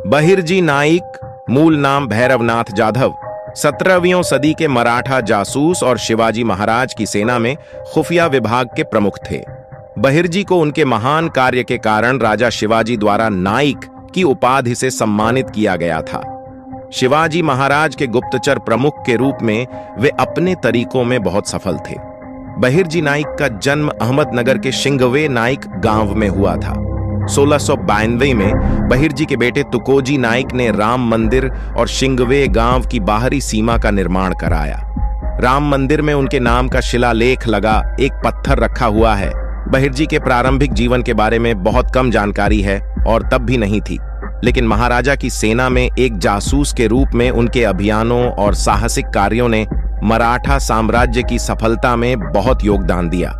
बहिर्जी नाइक, मूल नाम भैरवनाथ जाधव, 17वीं सदी के मराठा जासूस और शिवाजी महाराज की सेना में खुफिया विभाग के प्रमुख थे। बहिर्जी को उनके महान कार्य के कारण राजा शिवाजी द्वारा नाइक की उपाधि से सम्मानित किया गया था। शिवाजी महाराज के गुप्तचर प्रमुख के रूप में वे अपने तरीकों में बहुत सफल थे। बहिर्जी नाइक का जन्म अहमदनगर के शिंगवे नाइक गांव में हुआ था। 1692 में बहिर्जी के बेटे तुकोजी नाइक ने राम मंदिर और शिंगवे गांव की बाहरी सीमा का निर्माण कराया। राम मंदिर में उनके नाम का शिलालेख लगा एक पत्थर रखा हुआ है। बहिर्जी के प्रारंभिक जीवन के बारे में बहुत कम जानकारी है और तब भी नहीं थी, लेकिन महाराजा की सेना में एक जासूस के रूप में उनके अभियानों और साहसिक कार्यों ने मराठा साम्राज्य की सफलता में बहुत योगदान दिया।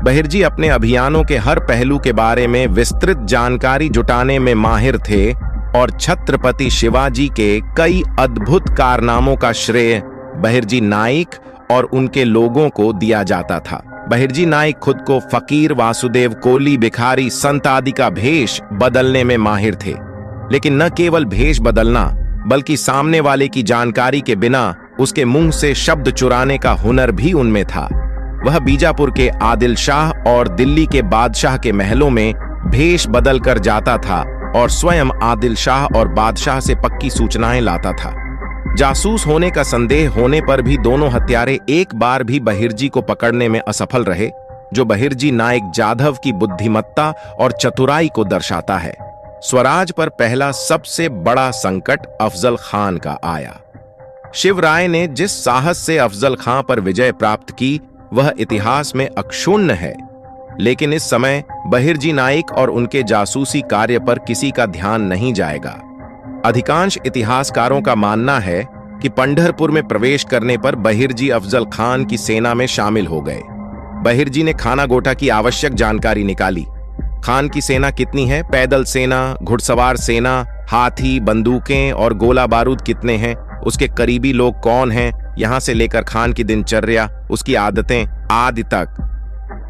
बहिर्जी अपने अभियानों के हर पहलू के बारे में विस्तृत जानकारी जुटाने में माहिर थे और छत्रपति शिवाजी के कई अद्भुत कारनामों का श्रेय बहिर्जी नाइक और उनके लोगों को दिया जाता था। बहिर्जी नाइक खुद को फकीर, वासुदेव, कोली, भिखारी, संत आदि का भेष बदलने में माहिर थे, लेकिन न केवल भेष बदलना बल्कि सामने वाले की जानकारी के बिना उसके मुंह से शब्द चुराने का हुनर भी उनमें था। वह बीजापुर के आदिल शाह और दिल्ली के बादशाह के महलों में भेष बदल कर जाता था और स्वयं आदिल शाह और बादशाह से पक्की सूचनाएं लाता था। जासूस होने का संदेह होने पर भी दोनों हत्यारे एक बार भी बहिर्जी को पकड़ने में असफल रहे, जो बहिर्जी नाइक जाधव की बुद्धिमत्ता और चतुराई को दर्शाता है। स्वराज पर पहला सबसे बड़ा संकट अफजल खान का आया। शिवराय ने जिस साहस से अफजल खान पर विजय प्राप्त की वह इतिहास में अक्षुण्ण है, लेकिन इस समय बहिर्जी नाइक और उनके जासूसी कार्य पर किसी का ध्यान नहीं जाएगा। अधिकांश इतिहासकारों का मानना है कि पंढरपुर में प्रवेश करने पर बहिर्जी अफजल खान की सेना में शामिल हो गए। बहिर्जी ने खानागोटा की आवश्यक जानकारी निकाली। खान की सेना कितनी है, पैदल सेना, घुड़सवार सेना, हाथी, बंदूकें और गोला बारूद कितने हैं, उसके करीबी लोग कौन हैं, यहां से लेकर खान की दिनचर्या, उसकी आदतें आदि तक।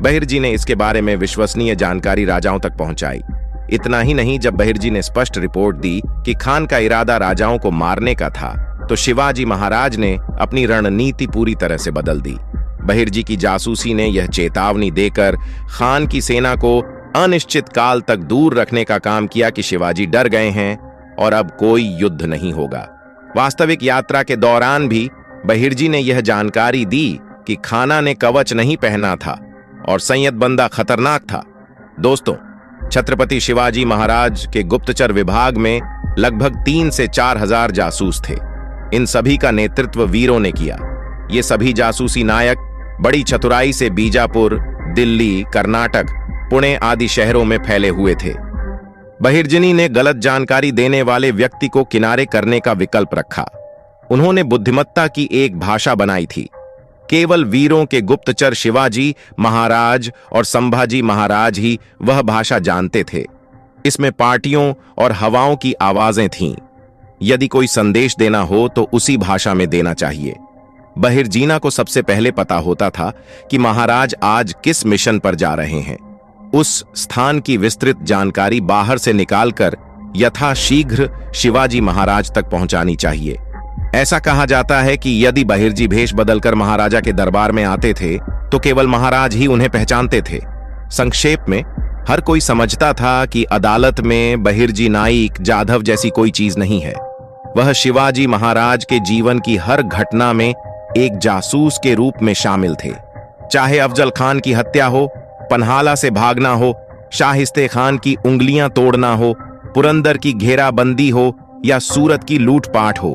बहिर्जी ने इसके बारे में विश्वसनीय जानकारी राजाओं तक पहुंचाई। इतना ही नहीं, जब बहिर्जी ने स्पष्ट रिपोर्ट दी कि खान का इरादा राजाओं को मारने का था, तो शिवाजी महाराज ने अपनी रणनीति पूरी तरह से बदल दी। बहिर्जी की जासूसी ने यह चेतावनी देकर खान की सेना को अनिश्चित काल तक दूर रखने का काम किया कि शिवाजी डर गए हैं और अब कोई युद्ध नहीं होगा। वास्तविक यात्रा के दौरान भी बहिर्जी ने यह जानकारी दी कि खाना ने कवच नहीं पहना था और संयत बंदा खतरनाक था। दोस्तों, छत्रपति शिवाजी महाराज के गुप्तचर विभाग में लगभग 3 से 4 हजार जासूस थे। इन सभी का नेतृत्व वीरों ने किया। ये सभी जासूसी नायक बड़ी चतुराई से बीजापुर, दिल्ली, कर्नाटक, पुणे आदि शहरों में फैले हुए थे। बहिर्जी ने गलत जानकारी देने वाले व्यक्ति को किनारे करने का विकल्प रखा। उन्होंने बुद्धिमत्ता की एक भाषा बनाई थी। केवल वीरों के गुप्तचर शिवाजी महाराज और संभाजी महाराज ही वह भाषा जानते थे। इसमें पार्टियों और हवाओं की आवाजें थीं। यदि कोई संदेश देना हो तो उसी भाषा में देना चाहिए। बहिर्जीना को सबसे पहले पता होता था कि महाराज आज किस मिशन पर जा रहे हैं। उस स्थान की विस्तृत जानकारी बाहर से निकालकर यथाशीघ्र शिवाजी महाराज तक पहुंचानी चाहिए। ऐसा कहा जाता है कि यदि बहिर्जी भेष बदलकर महाराजा के दरबार में आते थे तो केवल महाराज ही उन्हें पहचानते थे। संक्षेप में, हर कोई समझता था कि अदालत में बहिर्जी नाइक जाधव जैसी कोई चीज नहीं है। वह शिवाजी महाराज के जीवन की हर घटना में एक जासूस के रूप में शामिल थे। चाहे अफजल खान की हत्या हो, पन्हाला से भागना हो, शाहिस्ते खान की उंगलियां तोड़ना हो, पुरंदर की घेराबंदी हो या सूरत की लूटपाट हो,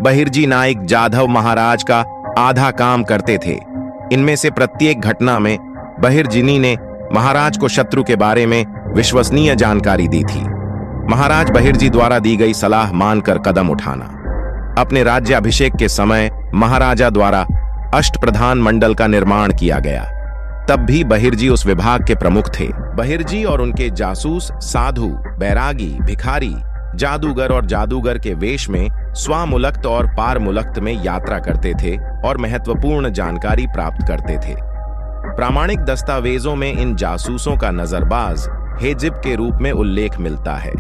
बहिर्जी नाइक जाधव महाराज का आधा काम करते थे। इनमें से प्रत्येक घटना में बहिर्जी ने महाराज को शत्रु के बारे में विश्वसनीय जानकारी दी थी। महाराज बहिर्जी द्वारा दी गई सलाह मानकर कदम उठाना। अपने राज्याभिषेक के समय महाराजा द्वारा अष्टप्रधान मंडल का निर्माण किया गया। तब भी बहिर्जी उस विभाग के प्रमुख थे। बहिर्जी और उनके जासूस साधु, बैरागी, भिखारी, जादूगर और जादूगर के वेश में स्वामुलक्त और पारमुलक्त में यात्रा करते थे और महत्वपूर्ण जानकारी प्राप्त करते थे। प्रामाणिक दस्तावेजों में इन जासूसों का नजरबाज हेजिब के रूप में उल्लेख मिलता है।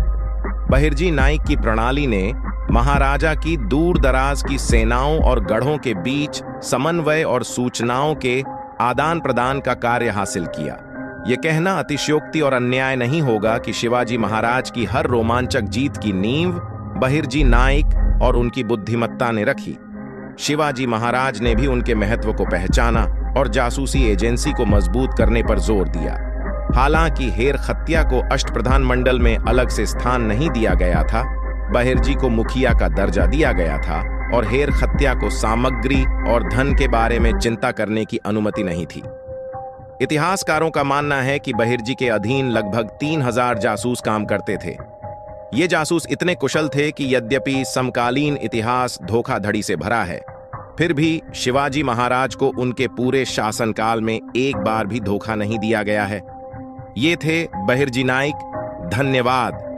बहिर्जी नाइक की प्रणाली ने महाराजा की दूर दराज की सेनाओं और गढ़ों के बीच समन्वय और सूचनाओं के आदान प्रदान का कार्य हासिल किया। यह कहना अतिशयोक्ति और अन्याय नहीं होगा कि शिवाजी महाराज की हर रोमांचक जीत की नींव बहिर्जी नाइक और उनकी बुद्धिमत्ता ने रखी। शिवाजी महाराज ने भी उनके महत्व को पहचाना और जासूसी एजेंसी को मजबूत करने पर जोर दिया। हालांकि हेर खत्या को अष्टप्रधान मंडल में अलग से स्थान नहीं दिया गया था, बहिर्जी को मुखिया का दर्जा दिया गया था और हेर खत्या को सामग्री और धन के बारे में चिंता करने की अनुमति नहीं थी। इतिहासकारों का मानना है कि बहिर्जी के अधीन लगभग 3000 जासूस काम करते थे। ये जासूस इतने कुशल थे कि यद्यपि समकालीन इतिहास धोखाधड़ी से भरा है, फिर भी शिवाजी महाराज को उनके पूरे शासनकाल में एक बार भी धोखा नहीं दिया गया है। ये थे बहिर्जी नाइक। धन्यवाद।